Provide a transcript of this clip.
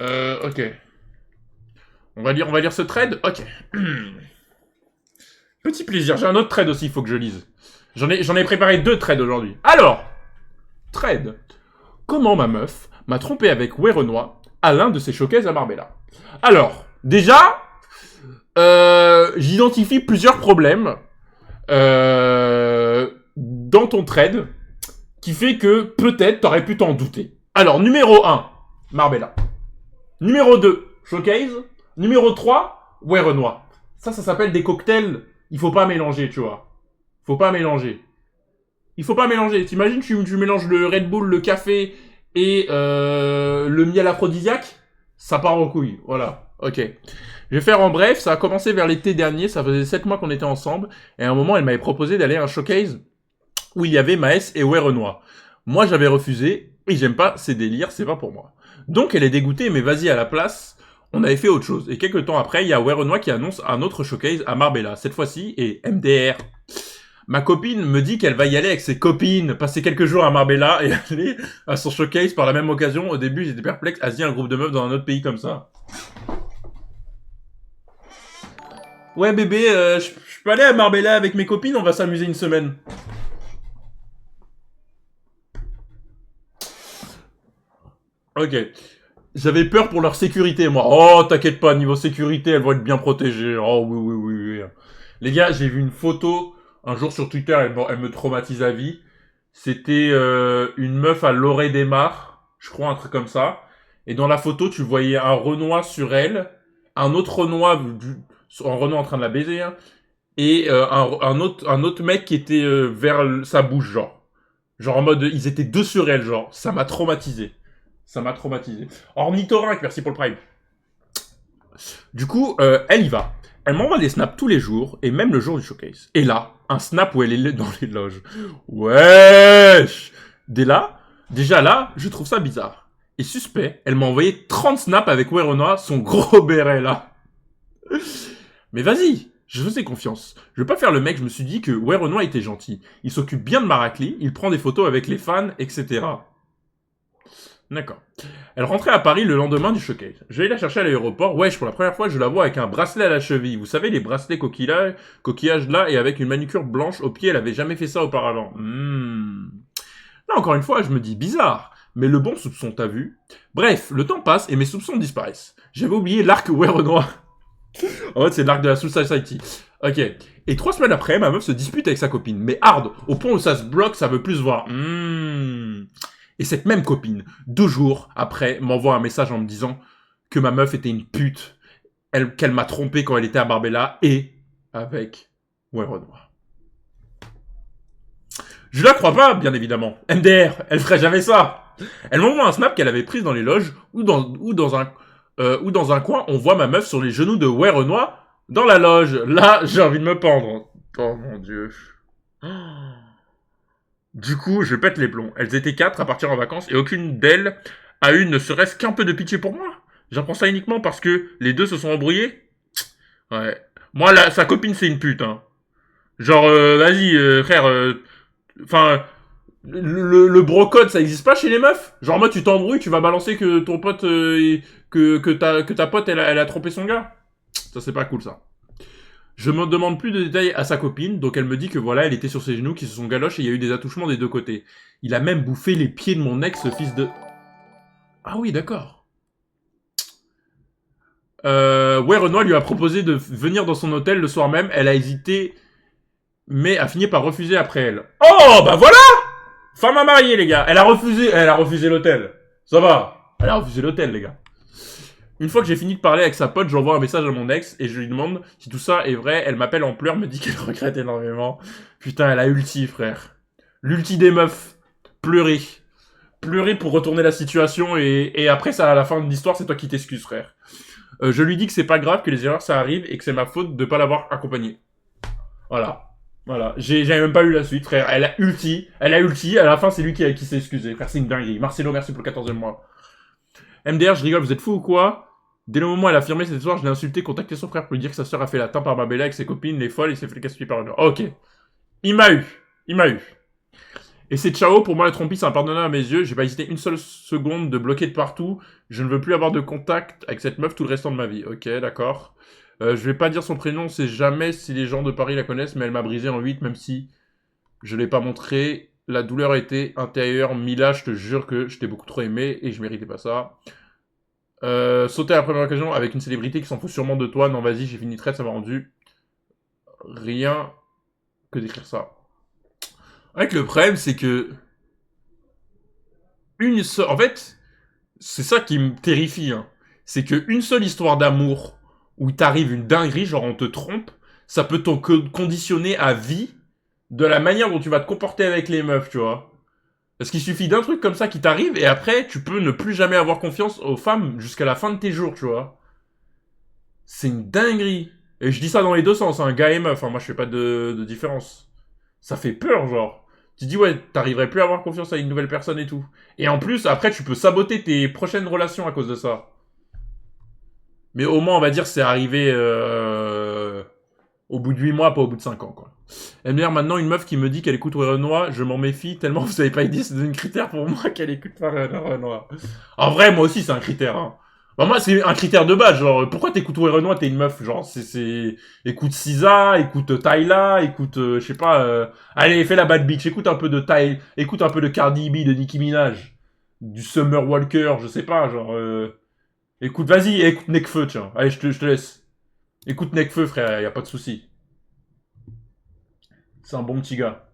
Ok. On va lire ce trade. Ok. Petit plaisir. J'ai un autre trade aussi, il faut que je lise. J'en ai préparé 2 trades aujourd'hui. Alors, trade. Comment ma meuf m'a trompé avec Werenoi à l'un de ses showcases à Marbella. Alors, déjà, j'identifie plusieurs problèmes dans ton trade qui fait que peut-être t'aurais pu t'en douter. Alors, numéro 1, Marbella. Numéro 2, Showcase. Numéro 3, Werenoi. Ça s'appelle des cocktails. Il faut pas mélanger, tu vois. Faut pas mélanger. Il faut pas mélanger. T'imagines, tu mélanges le Red Bull, le café et le miel aphrodisiaque, ça part en couille. Voilà. Ok. Je vais faire en bref. Ça a commencé vers l'été dernier. Ça faisait 7 mois qu'on était ensemble. Et à un moment, elle m'avait proposé d'aller à un showcase où il y avait Maes et Werenoi. Moi, j'avais refusé. Et j'aime pas ces délires. C'est pas pour moi. Donc, elle est dégoûtée. Mais vas-y, à la place, on avait fait autre chose. Et quelques temps après, il y a Werenoi qui annonce un autre showcase à Marbella. Cette fois-ci, et MDR. Ma copine me dit qu'elle va y aller avec ses copines, passer quelques jours à Marbella et aller à son showcase par la même occasion. Au début, j'étais perplexe. Asie, un groupe de meufs dans un autre pays comme ça. Ouais, bébé, je peux aller à Marbella avec mes copines, on va s'amuser une semaine. Ok. J'avais peur pour leur sécurité, moi. Oh, t'inquiète pas, niveau sécurité, elles vont être bien protégées. Oh, oui, oui, oui, oui. Les gars, j'ai vu une photo un jour sur Twitter, elle me traumatise à vie. C'était une meuf à Lorée des Mars, je crois, un truc comme ça. Et dans la photo, tu voyais un Renoir sur elle, un autre Renoir, un Renoir en train de la baiser, hein, et un autre mec qui était vers sa bouche, genre. Genre en mode, ils étaient deux sur elle, genre. Ça m'a traumatisé. Ça m'a traumatisé. Ornithorynque, merci pour le prime. Du coup, elle y va. Elle m'envoie des snaps tous les jours, et même le jour du showcase. Et là, un snap où elle est dans les loges. Wesh. Déjà là, je trouve ça bizarre. Et suspect, elle m'a envoyé 30 snaps avec Werenoi, son gros béret là. Mais vas-y, je faisais confiance. Je veux pas faire le mec, je me suis dit que Werenoi était gentil. Il s'occupe bien de Maracli, il prend des photos avec les fans, etc. D'accord. Elle rentrait à Paris le lendemain du showcase. Je vais la chercher à l'aéroport. Wesh, pour la première fois, je la vois avec un bracelet à la cheville. Vous savez, les bracelets coquillages là, et avec une manucure blanche au pied, elle avait jamais fait ça auparavant. Là, encore une fois, je me dis bizarre. Mais le bon soupçon, t'as vu? Bref, le temps passe et mes soupçons disparaissent. J'avais oublié l'arc Werenoi. En fait, c'est l'arc de la Soul Society. Ok. Et 3 semaines après, ma meuf se dispute avec sa copine. Mais hard, au point où ça se bloque, ça veut plus se voir. Et cette même copine, 2 jours après, m'envoie un message en me disant que ma meuf était une pute, qu'elle m'a trompé quand elle était à Marbella et avec Werenoi. Je la crois pas, bien évidemment. MDR, elle ferait jamais ça. Elle m'envoie un snap qu'elle avait prise dans les loges ou dans un coin, on voit ma meuf sur les genoux de Werenoi dans la loge. Là, j'ai envie de me pendre. Oh mon dieu. Du coup, je pète les plombs. Elles étaient 4 à partir en vacances et aucune d'elles a eu ne serait-ce qu'un peu de pitié pour moi. J'apprends ça uniquement parce que les deux se sont embrouillés. Ouais. Moi, là, sa copine, c'est une pute, hein. Genre, vas-y, frère, enfin, le brocode, ça existe pas chez les meufs. Genre, moi, tu t'embrouilles, tu vas balancer que ton pote, que ta pote, elle a trompé son gars. Ça, c'est pas cool, ça. Je me demande plus de détails à sa copine, donc elle me dit que voilà, elle était sur ses genoux, qui se sont galoches et il y a eu des attouchements des deux côtés. Il a même bouffé les pieds de mon ex, fils de... Ah oui, d'accord. Ouais, Renoir lui a proposé de venir dans son hôtel le soir même, elle a hésité, mais a fini par refuser après elle. Oh, bah voilà! Femme à marier, les gars. Elle a refusé l'hôtel. Ça va. Elle a refusé l'hôtel, les gars. Une fois que j'ai fini de parler avec sa pote, j'envoie un message à mon ex et je lui demande si tout ça est vrai. Elle m'appelle en pleurs, me dit qu'elle regrette énormément. Putain, elle a ulti, frère. L'ulti des meufs. Pleurer. Pleurer pour retourner la situation et après ça, à la fin de l'histoire, c'est toi qui t'excuses, frère. Je lui dis que c'est pas grave, que les erreurs ça arrive et que c'est ma faute de pas l'avoir accompagnée. Voilà. Voilà. J'avais même pas eu la suite, frère. Elle a ulti. À la fin, c'est lui qui s'est excusé. Frère, c'est une dinguerie. Marcelo, merci pour le 14e mois. MDR, je rigole, vous êtes fou ou quoi? Dès le moment où elle a affirmé cette histoire, je l'ai insulté, contacté son frère pour lui dire que sa sœur a fait la teint par Marbella avec ses copines, les folles, et s'est fait casser par une. Ok. Il m'a eu. Et c'est ciao, pour moi la trompie c'est impardonnable à mes yeux, j'ai pas hésité une seule seconde de bloquer de partout, je ne veux plus avoir de contact avec cette meuf tout le restant de ma vie. Ok, d'accord. Je vais pas dire son prénom, c'est jamais si les gens de Paris la connaissent, mais elle m'a brisé en 8, même si je l'ai pas montré. La douleur a été intérieure, Mila, je te jure que je t'ai beaucoup trop aimé et je méritais pas ça. Sauter à la première occasion avec une célébrité qui s'en fout sûrement de toi, non vas-y, j'ai fini traite, ça m'a rendu rien que d'écrire ça. Avec le problème, c'est que une seule... En fait, c'est ça qui me terrifie, hein. C'est qu'une seule histoire d'amour où t'arrive une dinguerie, genre on te trompe, ça peut te conditionner à vie de la manière dont tu vas te comporter avec les meufs, tu vois. Parce qu'il suffit d'un truc comme ça qui t'arrive et après tu peux ne plus jamais avoir confiance aux femmes jusqu'à la fin de tes jours, tu vois. C'est une dinguerie. Et je dis ça dans les deux sens, hein, gars et meuf, hein, moi je fais pas de différence. Ça fait peur, genre. Tu dis, ouais, t'arriverais plus à avoir confiance à une nouvelle personne et tout. Et en plus, après, tu peux saboter tes prochaines relations à cause de ça. Mais au moins, on va dire, c'est arrivé au bout de 8 mois, pas au bout de 5 ans, quoi. MDR, maintenant, une meuf qui me dit qu'elle écoute Renoir, je m'en méfie tellement vous avez pas idée, c'est un critère pour moi qu'elle écoute pas Renoir. En vrai, moi aussi, c'est un critère, hein. Bah, moi, c'est un critère de base, genre, pourquoi t'écoutes Renoir, t'es une meuf, genre, écoute Sisa, écoute Tyla, écoute, je sais pas, allez, fais la bad bitch, écoute un peu de écoute un peu de Cardi B, de Nicki Minaj, du Summer Walker, je sais pas, genre, écoute, vas-y, écoute Nekfeu, tiens, allez, je te laisse. Écoute Nekfeu, frère, y a pas de souci. C'est un bon petit gars.